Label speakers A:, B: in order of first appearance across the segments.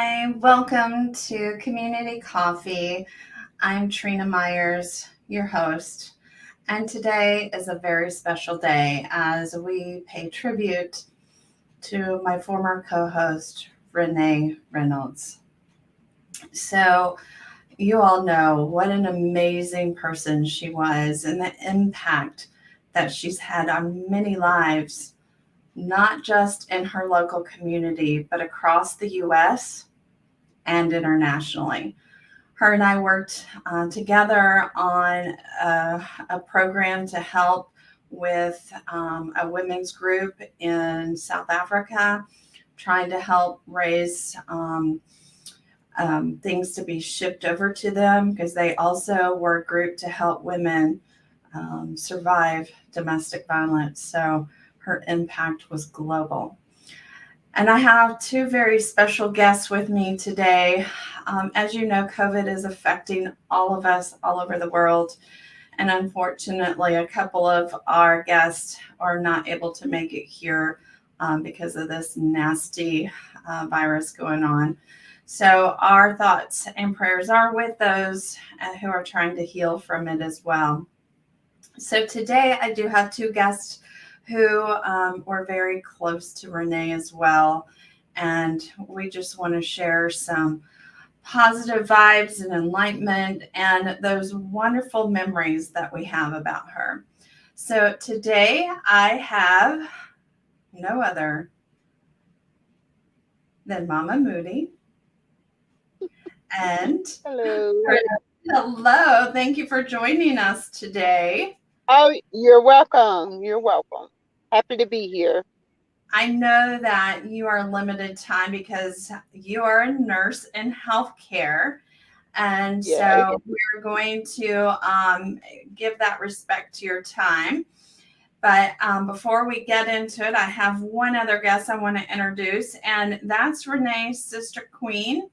A: Hi, welcome to Community Coffee. I'm Trena Myers, your host, and today is a very special day as we pay tribute to my former co host, Renee Reynolds. So, you all know what an amazing person she was and the impact that she's had on many lives, not just in her local community, but across the US and internationally. Her and I worked together on a program to help with a women's group in South Africa, trying to help raise things to be shipped over to them because they also were a group to help women survive domestic violence. So her impact was global. And I have two very special guests with me today. As you know, COVID is affecting all of us all over the world. And unfortunately, a couple of our guests are not able to make it here because of this nasty virus going on. So, our thoughts and prayers are with those who are trying to heal from it as well. So, today I do have two guests who were very close to Renee as well. And we just want to share some positive vibes and enlightenment and those wonderful memories that we have about her. So today I have no other than Mama Moody. And
B: Hello.
A: hello, thank you for joining us today.
B: Oh, you're welcome. You're welcome. Happy to be here.
A: I know that you are limited time because you are a nurse in healthcare. And
B: Yes.
A: so we're going to give that respect to your time. But before we get into it, I have one other guest I want to introduce, and that's Renee's sister queen,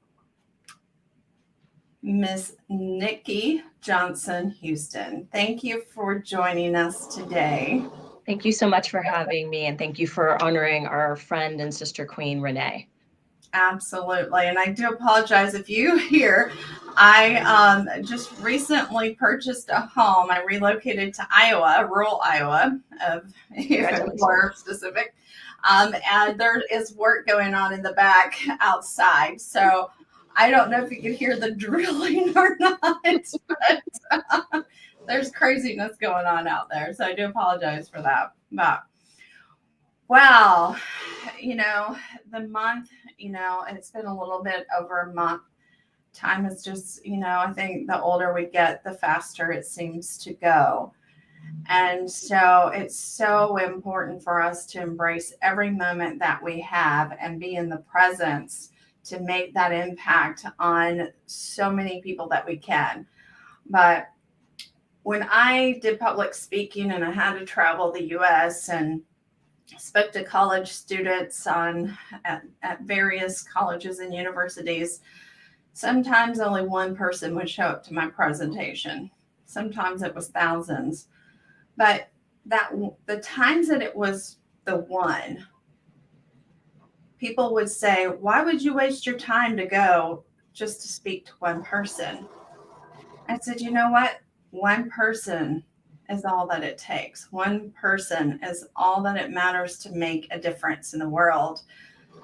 A: Miss Nikki Johnson Houston. Thank you for joining us today.
C: Thank you so much for having me, and thank you for honoring our friend and sister queen, Renee.
A: Absolutely. And I do apologize if you hear. I just recently purchased a home. I relocated to Iowa, rural Iowa, if more specific. And there is work going on in the back outside. So I don't know if you can hear the drilling or not, but there's craziness going on out there. So I do apologize for that. But wow, the month, it's been a little bit over a month. Time is just, I think the older we get, the faster it seems to go. And so it's so important for us to embrace every moment that we have and be in the presence to make that impact on so many people that we can. But when I did public speaking and I had to travel the US and spoke to college students at various colleges and universities, sometimes only one person would show up to my presentation. Sometimes it was thousands. But that the times that it was the one, people would say, "Why would you waste your time to go just to speak to one person?" I said, "You know what? One person is all that it takes. One person is all that it matters to make a difference in the world."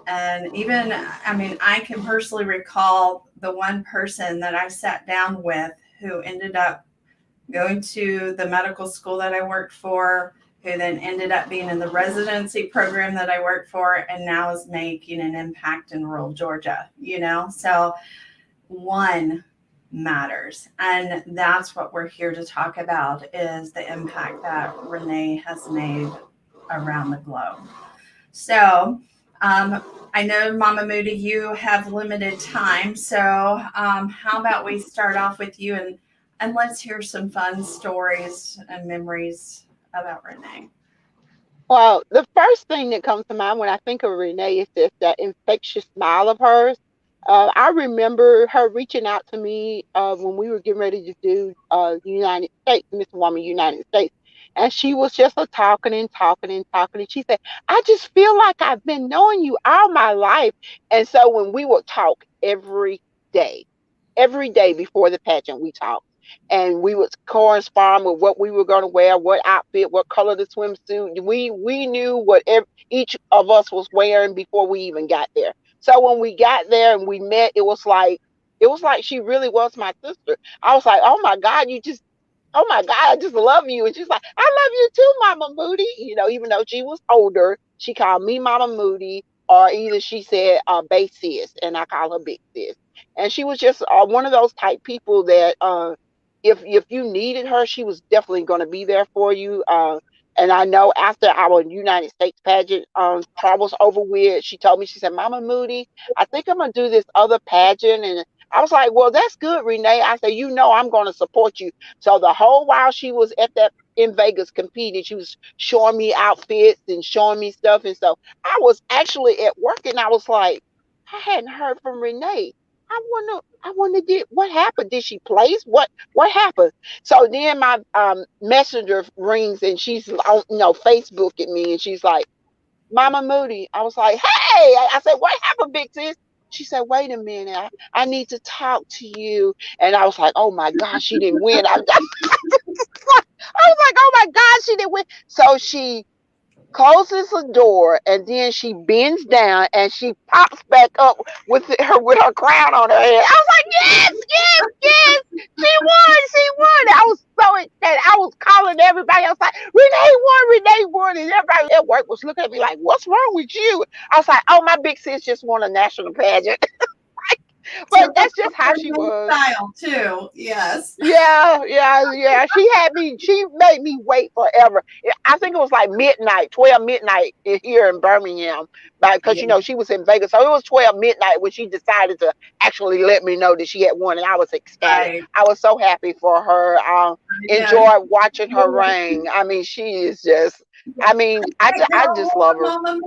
A: And even, I mean, I can personally recall the one person that I sat down with who ended up going to the medical school that I worked for, who then ended up being in the residency program that I worked for, and now is making an impact in rural Georgia, So one matters. And that's what we're here to talk about is the impact that Renee has made around the globe. So I know Mama Moody, you have limited time. So how about we start off with you and let's hear some fun stories and memories about Renee.
B: Well, the first thing that comes to mind when I think of Renee is just that infectious smile of hers. I remember her reaching out to me when we were getting ready to do United States, Miss Woman United States. And she was just a talking and talking and talking. And she said, I just feel like I've been knowing you all my life. And so when we would talk every day before the pageant, we talked. And we would correspond with what we were going to wear, what outfit, what color the swimsuit. We knew what each of us was wearing before we even got there. So when we got there and we met, it was like she really was my sister. I was like, oh my God, oh my God, I just love you. And she's like, I love you too, Mama Moody. Even though she was older, she called me Mama Moody, or either she said Bay Sis, and I call her Big Sis. And she was just one of those type people that if you needed her, she was definitely going to be there for you. And I know after our United States pageant troubles over with, she told me, she said, Mama Moody, I think I'm going to do this other pageant. And I was like, well, that's good, Renee. I said, I'm going to support you. So the whole while she was at that in Vegas competing, she was showing me outfits and showing me stuff. And so I was actually at work and I was like, I hadn't heard from Renee. I wonder did what happened? Did she place? What happened? So then my messenger rings and she's on Facebook at me and she's like, Mama Moody. I was like, hey, I said, what happened, Big Sis? She said, wait a minute, I need to talk to you. And I was like, oh my gosh, she didn't win. I was like, oh my God, she didn't win. So she closes the door and then she bends down and she pops back up with her crown on her head. I was like, yes, yes, yes, she won. I was so excited. I was calling everybody. I was like, Renee won, and everybody at work was looking at me like, what's wrong with you? I was like, oh, my big sis just won a national pageant.
A: So
B: But that's just how she was.
A: style too. Yes.
B: Yeah, yeah, yeah. She made me wait forever. I think it was like midnight, 12 midnight here in Birmingham. Because,
A: Yeah.
B: she was in Vegas. So it was 12 midnight when she decided to actually let me know that she had won. And I was ecstatic.
A: Right.
B: I was so happy for her.
A: Yeah.
B: Enjoyed watching her reign. I mean, she is just, I just love her.
A: Mama.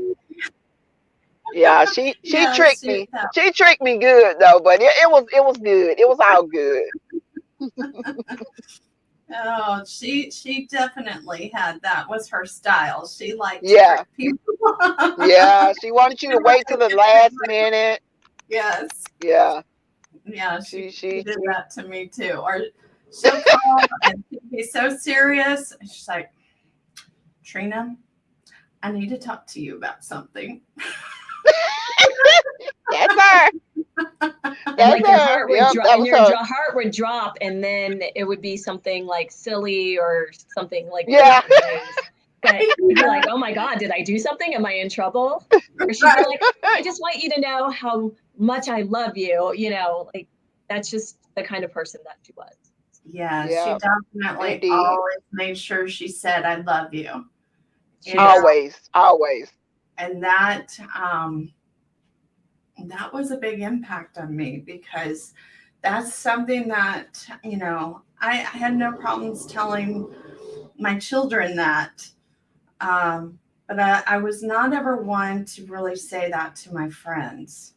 B: Yeah, she
A: Yeah,
B: tricked me. She tricked me good though, but it was good. It was all good.
A: Oh, she definitely had that was her style. She liked to
B: Yeah.
A: trick people.
B: Yeah, she wanted you to wait till the last minute.
A: Yes.
B: Yeah,
A: Yeah, she
B: she
A: did that to me too. Or she'll call and she'd be so serious. And she's like, Trena, I need to talk to you about something.
B: that's her.
C: And
B: That's
C: like your
B: her.
C: heart would
B: Yep,
C: drop,
B: that
C: and
B: was
C: your
B: her.
C: heart would drop, and then it would be something like silly or something like
B: Yeah.
C: nice. But you'd be like, oh my God, did I do something? Am I in trouble? Or she'd be like, I just want you to know how much I love you. Like that's just the kind of person that she was.
A: Yeah, she
B: Yeah,
A: definitely
B: indeed.
A: always made sure she said, I love you.
C: She
A: You know,
C: does.
B: Always.
A: and that was a big impact on me because that's something that, I had no problems telling my children that. But I was not ever one to really say that to my friends.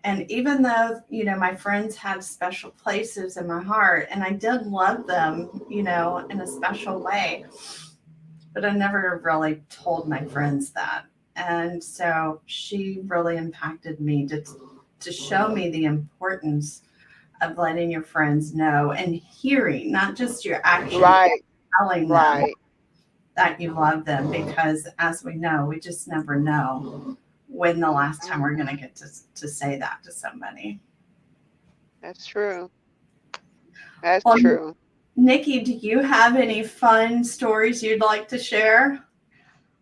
A: And even though, my friends had special places in my heart and I did love them, in a special way, but I never really told my friends that. And so she really impacted me to show me the importance of letting your friends know and hearing, not just your actions,
B: Right,
A: telling them
B: right.
A: that you love them. Because as we know, we just never know when the last time we're going to get to say that to somebody.
B: That's true. That's
A: Well,
B: true.
A: Nikki, do you have any fun stories you'd like to share?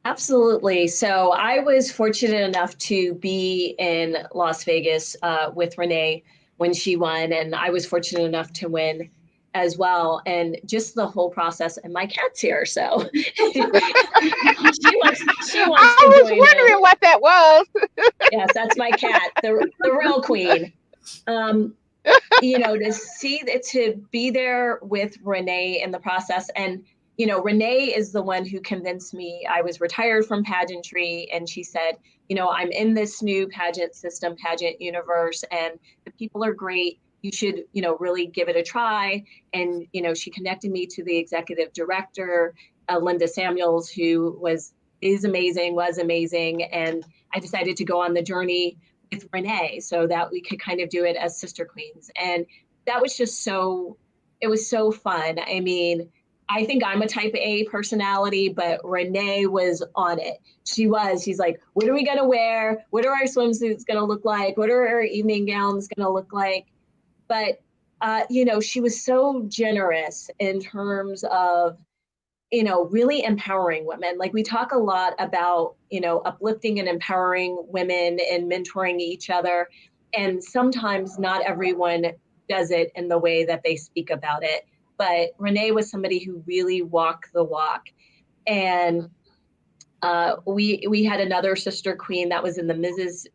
C: Absolutely. So I was fortunate enough to be in Las Vegas with Renee when she won, and I was fortunate enough to win as well. And just the whole process, and my cat's here, so she wants
B: I
C: to
B: was
C: join in.
B: wondering what that was.
C: Yes, that's my cat, the real queen. To be there with Renee in the process. And, Renee is the one who convinced me. I was retired from pageantry, and she said, I'm in this new pageant system, pageant universe, and the people are great. You should, really give it a try. And, she connected me to the executive director Linda Samuels, who is amazing, was amazing. And I decided to go on the journey with Renee so that we could kind of do it as sister queens. And that was just it was so fun. I mean, I think I'm a type A personality, but Renee was on it. She's like, what are we going to wear? What are our swimsuits going to look like? What are our evening gowns going to look like? But, she was so generous in terms of, really empowering women. Like we talk a lot about, uplifting and empowering women and mentoring each other. And sometimes not everyone does it in the way that they speak about it. But Renee was somebody who really walked the walk. And we had another sister queen that was in the Mrs.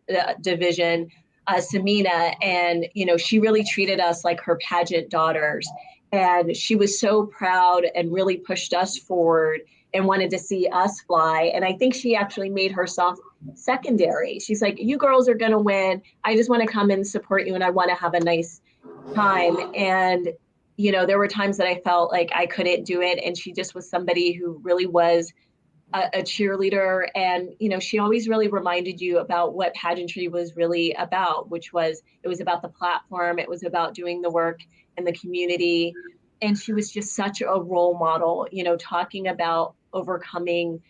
C: Division, Samina, and she really treated us like her pageant daughters, and she was so proud and really pushed us forward and wanted to see us fly. And I think she actually made herself secondary. She's like, "You girls are gonna win. I just want to come and support you, and I want to have a nice time." And there were times that I felt like I couldn't do it, and she just was somebody who really was a cheerleader. And she always really reminded you about what pageantry was really about, which was, it was about the platform, it was about doing the work in the community. And she was just such a role model, talking about overcoming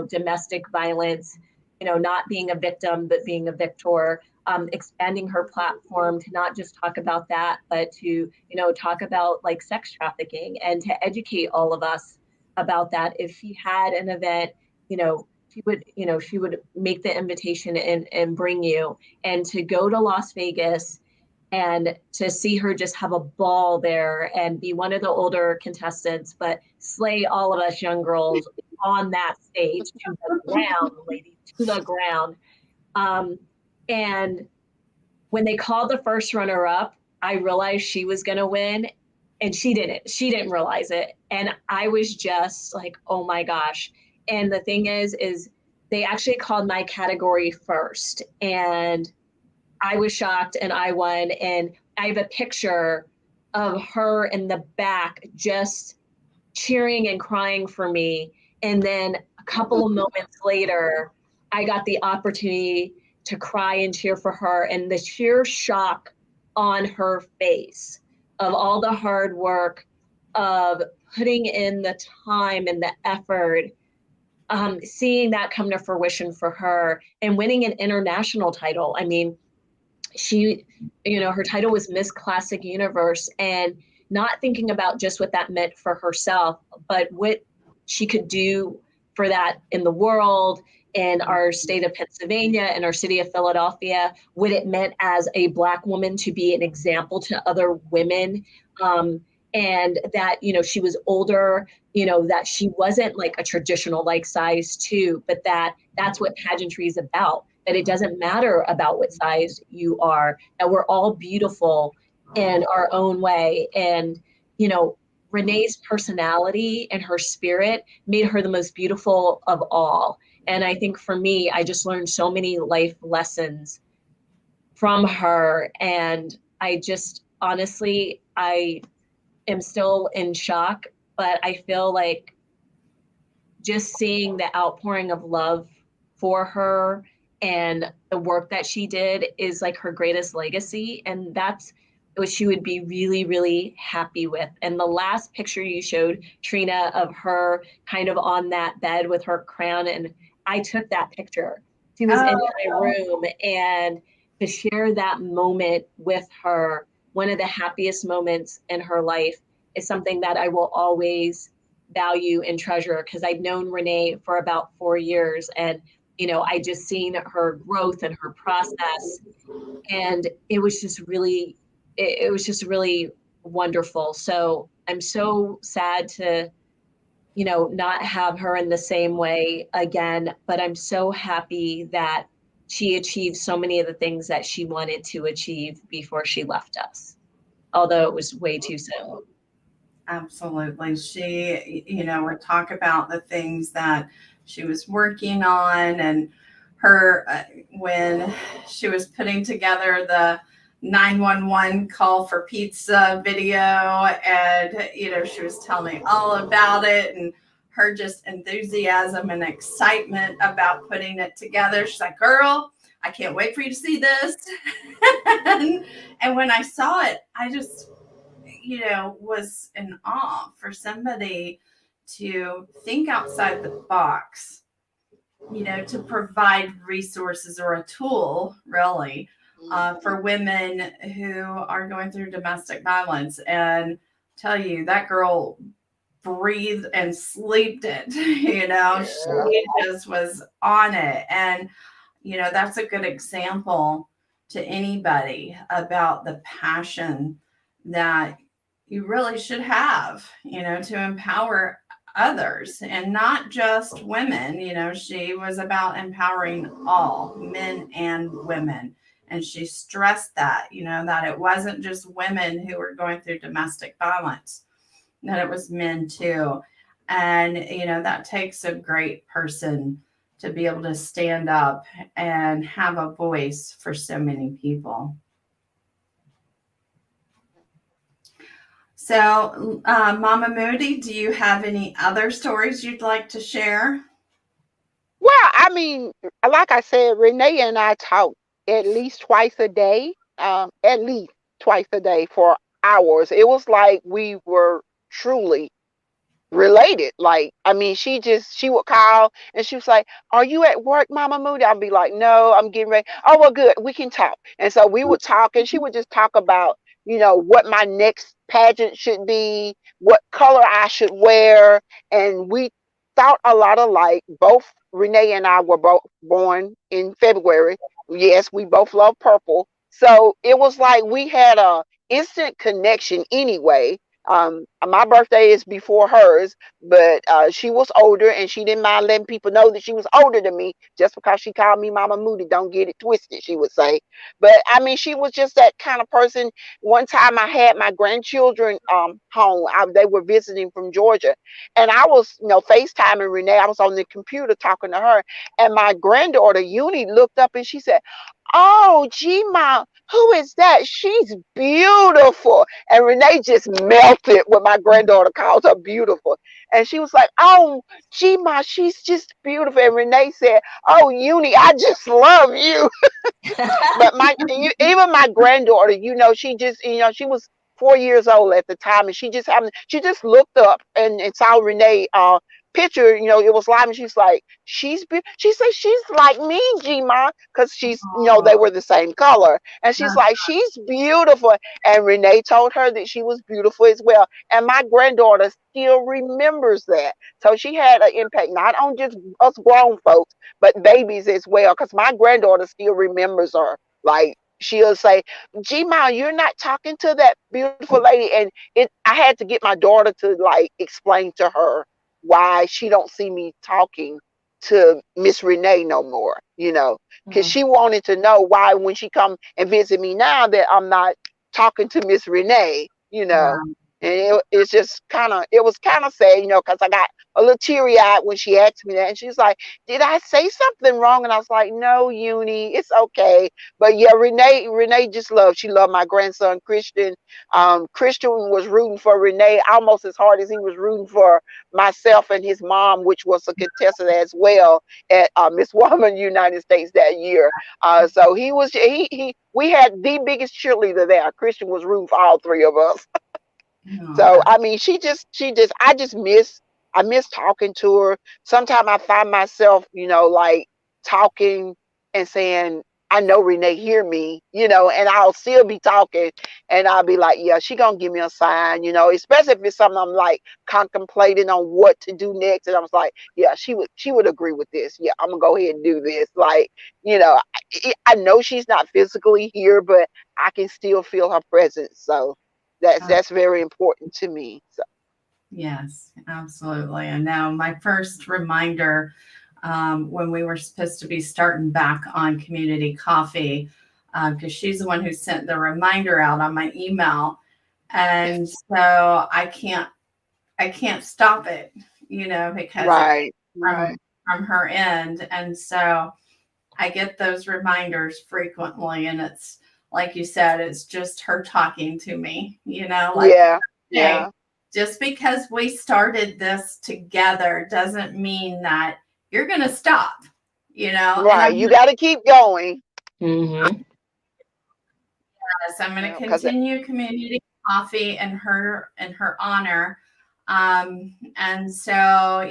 C: domestic violence, not being a victim but being a victor. Expanding her platform to not just talk about that, but to talk about like sex trafficking and to educate all of us about that. If she had an event, she would make the invitation and bring you. And to go to Las Vegas and to see her just have a ball there and be one of the older contestants, but slay all of us young girls on that stage to the ground, ladies, to the ground. And when they called the first runner up, I realized she was going to win, and she didn't realize it. And I was just like, oh my gosh. And the thing is they actually called my category first, and I was shocked, and I won. And I have a picture of her in the back just cheering and crying for me. And then a couple of moments later, I got the opportunity to cry and cheer for her, and the sheer shock on her face of all the hard work of putting in the time and the effort, seeing that come to fruition for her and winning an international title. I mean, she, her title was Miss Classic Universe, and not thinking about just what that meant for herself, but what she could do for that in the world, in our state of Pennsylvania, in our city of Philadelphia, what it meant as a Black woman to be an example to other women. And that, she was older, that she wasn't like a traditional like size 2, but that's what pageantry is about, that it doesn't matter about what size you are, that we're all beautiful in our own way. And, Renee's personality and her spirit made her the most beautiful of all. And I think for me, I just learned so many life lessons from her. And I just, honestly, I am still in shock, but I feel like just seeing the outpouring of love for her and the work that she did is like her greatest legacy. And that's what she would be really, really happy with. And the last picture you showed, Trena, of her kind of on that bed with her crown, and I took that picture. She was in my room, and to share that moment with her, one of the happiest moments in her life, is something that I will always value and treasure, because I'd known Renee for about 4 years, and I just seen her growth and her process, and it was just really wonderful. So I'm so sad to not have her in the same way again, but I'm so happy that she achieved so many of the things that she wanted to achieve before she left us, although it was way too soon.
A: Absolutely. She, we talk about the things that she was working on, and her, when she was putting together the 911 call for pizza video, and, she was telling me all about it, and her just enthusiasm and excitement about putting it together. She's like, girl, I can't wait for you to see this. and when I saw it, I just, was in awe for somebody to think outside the box, to provide resources or a tool, really, for women who are going through domestic violence. And tell you, that girl breathed and slept it. She just was on it. And, that's a good example to anybody about the passion that you really should have, to empower others and not just women. She was about empowering all men and women. And she stressed that, that it wasn't just women who were going through domestic violence, that it was men too. And, that takes a great person to be able to stand up and have a voice for so many people. So, Mama Moody, do you have any other stories you'd like to share?
B: Well, I mean, like I said, Renee and I talk at least twice a day, at least twice a day for hours. It was like we were truly related. Like, I mean, she would call and she was like, "Are you at work, Mama Moody?" I'd be like, "No, I'm getting ready." "Oh, well, good. We can talk." And so we would talk, and she would just talk about, what my next pageant should be, what color I should wear, and we thought a lot alike. Both Renee and I were both born in February. Yes, we both love purple. So it was like we had a instant connection anyway. My birthday is before hers, but she was older and she didn't mind letting people know that she was older than me just because she called me Mama Moody. Don't get it twisted, she would say. But I mean, she was just that kind of person. One time I had my grandchildren home. They were visiting from Georgia, and I was, FaceTiming Renee. I was on the computer talking to her, and my granddaughter Uni looked up and she said, "Oh, gee, Mom, who is that? She's beautiful." And Renee just melted when my granddaughter calls her beautiful. And she was like, "Oh, gee, Ma, she's just beautiful." And Renee said, "Oh, Uni, I just love you." But even my granddaughter, she just, she was 4 years old at the time, and she just looked up and saw Renee picture, it was live, and she's like, she said, "She's like me, G-Ma," because they were the same color, and she's like, "She's beautiful." And Renee told her that she was beautiful as well, and my granddaughter still remembers that. So she had an impact not on just us grown folks, but babies as well, because my granddaughter still remembers her. Like, she'll say, "G-Ma, you're not talking to that beautiful lady." And I had to get my daughter to like explain to her why she don't see me talking to Miss Renee no more, because she wanted to know why when she come and visit me now that I'm not talking to Miss Renee.
A: Wow.
B: And it was kind of sad, because I got a little teary eyed when she asked me that, and she's like, "Did I say something wrong?" And I was like, "No, Uni, it's okay." But yeah, Renee she loved my grandson Christian. Christian was rooting for Renee almost as hard as he was rooting for myself and his mom, which was a contestant as well at Miss Woman United States that year. So we had the biggest cheerleader there. Christian was rooting for all three of us.
A: Oh,
B: So I mean, I miss talking to her. Sometimes I find myself, like talking and saying, "I know Renee hear me," and I'll still be talking, and I'll be like, "Yeah, she gonna give me a sign," especially if it's something I'm like contemplating on what to do next, and I was like, "Yeah, she would agree with this. Yeah, I'm gonna go ahead and do this." Like, I know she's not physically here, but I can still feel her presence. So that's very important to me. So
A: yes, absolutely. And now my first reminder, when we were supposed to be starting back on Community Coffee, because she's the one who sent the reminder out on my email, and so I can't stop it, because it's
B: right, right.
A: from her end, and so I get those reminders frequently, and it's like you said, it's just her talking to me, like,
B: Yeah,
A: "Hey,
B: yeah.
A: just because we started this together doesn't mean that you're going to stop, you know. And
B: Right. You got to keep going.
C: Mm-hmm.
A: I'm going to
B: Because
A: continue community coffee in her honor. And so,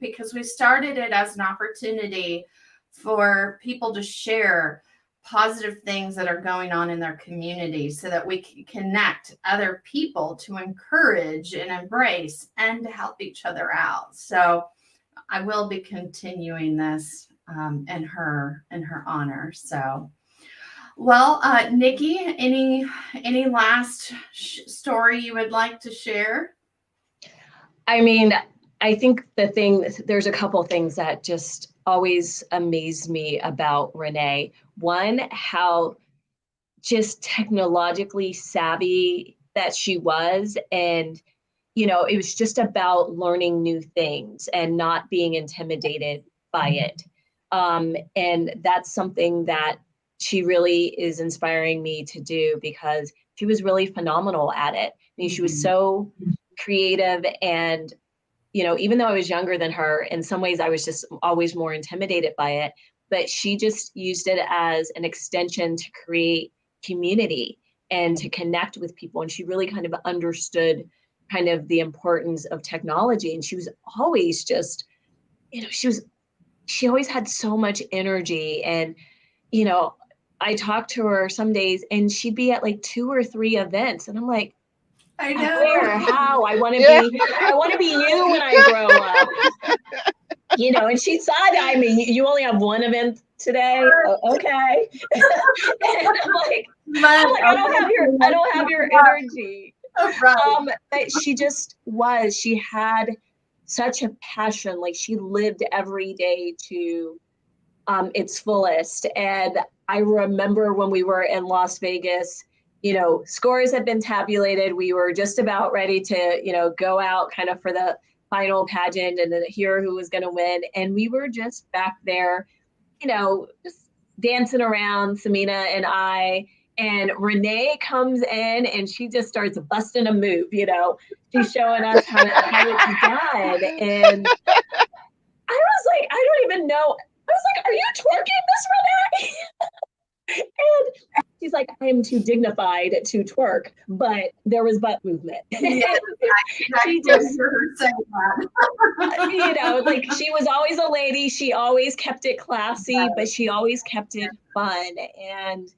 A: because we started it as an opportunity for people to share positive things that are going on in their community so that we can connect other people to encourage and embrace and to help each other out. So I will be continuing this in her honor. So, well, Nikki, any last story you would like to share?
C: I mean, I think there's a couple things that just always amazed me about Renee. One, how just technologically savvy that she was. And, it was just about learning new things and not being intimidated by it. And that's something that she really is inspiring me to do because she was really phenomenal at it. I mean, she was so creative and even though I was younger than her, in some ways I was just always more intimidated by it, but she just used it as an extension to create community and to connect with people. And she really kind of understood kind of the importance of technology. And she was always just, she always had so much energy. And, you know, I talked to her some days and she'd be at like 2 or 3 events. And I'm like,
A: I know.
C: where, how? I want to be you when I grow up. And she side eyed me. You only have one event today. Okay. And I'm like, I don't have your energy.
A: Right.
C: But she had such a passion. Like she lived every day to its fullest. And I remember when we were in Las Vegas, scores had been tabulated. We were just about ready to, go out kind of for the final pageant and then hear who was going to win. And we were just back there, just dancing around, Samina and I. And Renee comes in and she just starts busting a move, She's showing us how it's done. And I was like, I don't even know. I was like, are you twerking this, Renee? And she's like, I am too dignified to twerk, but there was butt movement.
A: Yes,
C: She just, like she was always a lady. She always kept it classy, but she always kept it fun. And,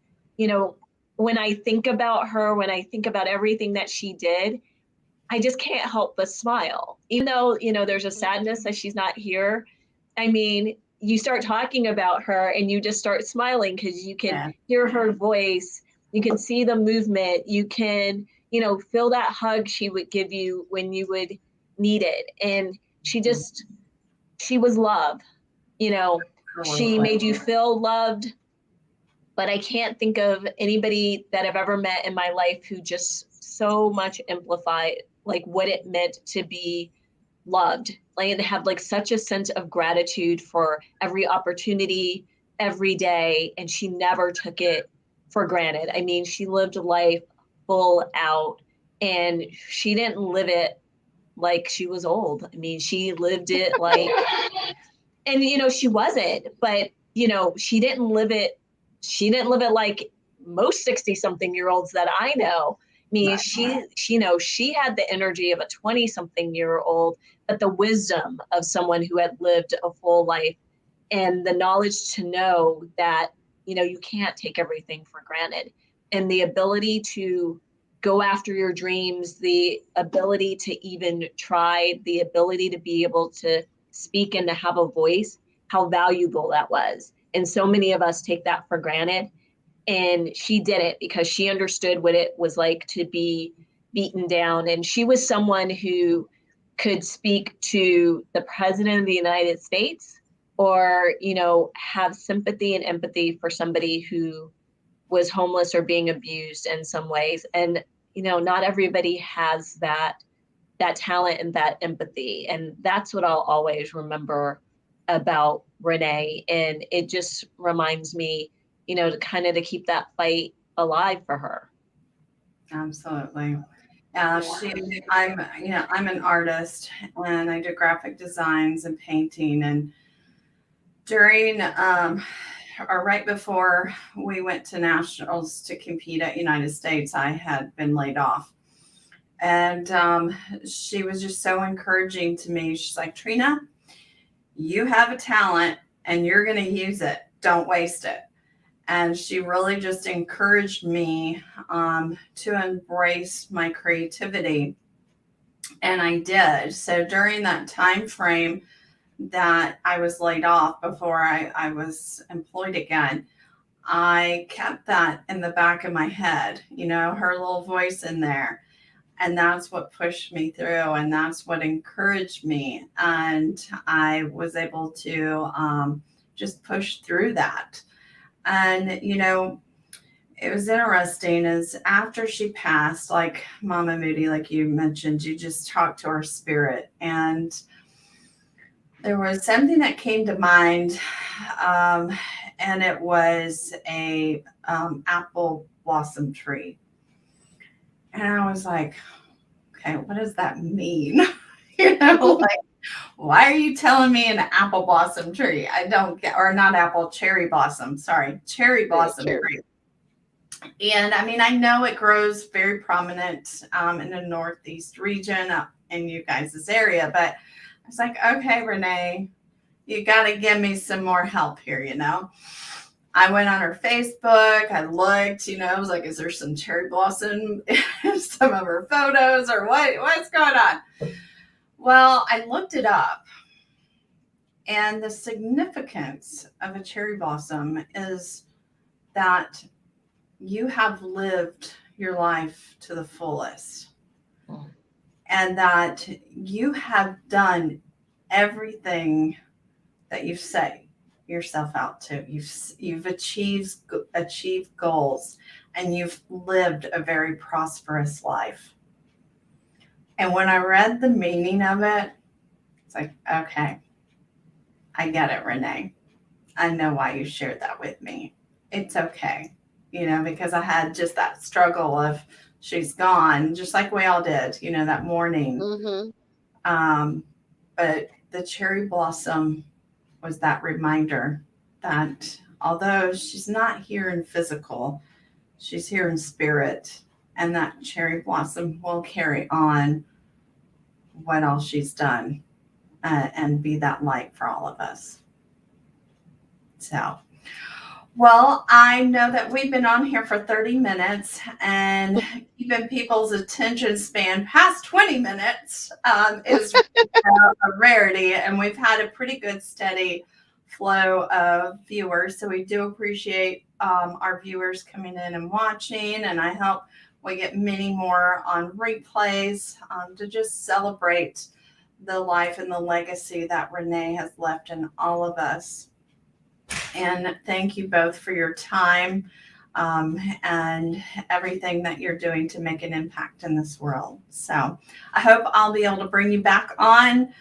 C: when I think about her, when I think about everything that she did, I just can't help but smile. Even though, there's a sadness that she's not here. I mean, you start talking about her and you just start smiling because you can hear her voice, you can see the movement, you can, feel that hug she would give you when you would need it. And she was love, she made you feel loved. But I can't think of anybody that I've ever met in my life who just so much amplified like what it meant to be loved, like and have like such a sense of gratitude for every opportunity every day. And she never took it for granted. I mean, she lived life full out and she didn't live it like she was old. I mean, she lived it like, and she wasn't, but she didn't live it like most 60 something year olds that I know. I mean, she had the energy of a 20 something year old, but the wisdom of someone who had lived a full life and the knowledge to know that, you can't take everything for granted, and the ability to go after your dreams, the ability to even try, the ability to be able to speak and to have a voice, how valuable that was. And so many of us take that for granted. And she did it because she understood what it was like to be beaten down. And she was someone who could speak to the president of the United States or, have sympathy and empathy for somebody who was homeless or being abused in some ways. And, not everybody has that talent and that empathy. And that's what I'll always remember about Renee. And it just reminds me, to kind of to keep that fight alive for her.
A: Absolutely. I'm an artist and I do graphic designs and painting. And during, or right before we went to nationals to compete at United States, I had been laid off. And she was just so encouraging to me. She's like, Trena, you have a talent and you're going to use it. Don't waste it. And she really just encouraged me to embrace my creativity. And I did. So during that time frame that I was laid off before I was employed again, I kept that in the back of my head, her little voice in there. And that's what pushed me through, and that's what encouraged me. And I was able to just push through that. And, it was interesting is after she passed, like Mama Moody, like you mentioned, you just talked to our spirit. And there was something that came to mind, and it was a apple blossom tree. And I was like, okay, what does that mean? Like, why are you telling me an apple blossom tree? I don't get, or not apple, cherry blossom. Sorry, cherry blossom tree. And I mean, I know it grows very prominent in the Northeast region up in you guys' area, but I was like, okay, Renee, you got to give me some more help here, I went on her Facebook. I looked, I was like, is there some cherry blossom in some of her photos or what's going on? Well, I looked it up, and the significance of a cherry blossom is that you have lived your life to the fullest, and that you have done everything that you set yourself out to. You've achieved goals, and you've lived a very prosperous life. And when I read the meaning of it, it's like, okay, I get it, Renee. I know why you shared that with me. It's okay, because I had just that struggle of she's gone, just like we all did, that morning.
B: Mm-hmm.
A: But the cherry blossom was that reminder that although she's not here in physical, she's here in spirit, and that cherry blossom will carry on what all she's done and be that light for all of us. So, well, I know that we've been on here for 30 minutes, and keeping people's attention span past 20 minutes is a rarity, and we've had a pretty good steady flow of viewers. So we do appreciate our viewers coming in and watching, and I hope we get many more on replays to just celebrate the life and the legacy that Renee has left in all of us. And thank you both for your time and everything that you're doing to make an impact in this world. So I hope I'll be able to bring you back on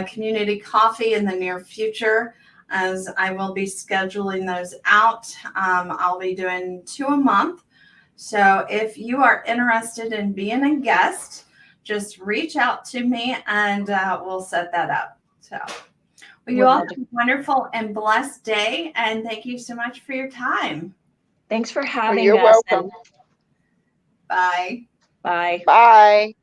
A: Community Coffee in the near future, as I will be scheduling those out. I'll be doing 2 a month. So if you are interested in being a guest, just reach out to me and we'll set that up. So well, you all have a wonderful and blessed day, and thank you so much for your time.
C: Thanks for having
B: You're
C: us.
B: welcome.
A: Bye.
C: Bye.
B: Bye.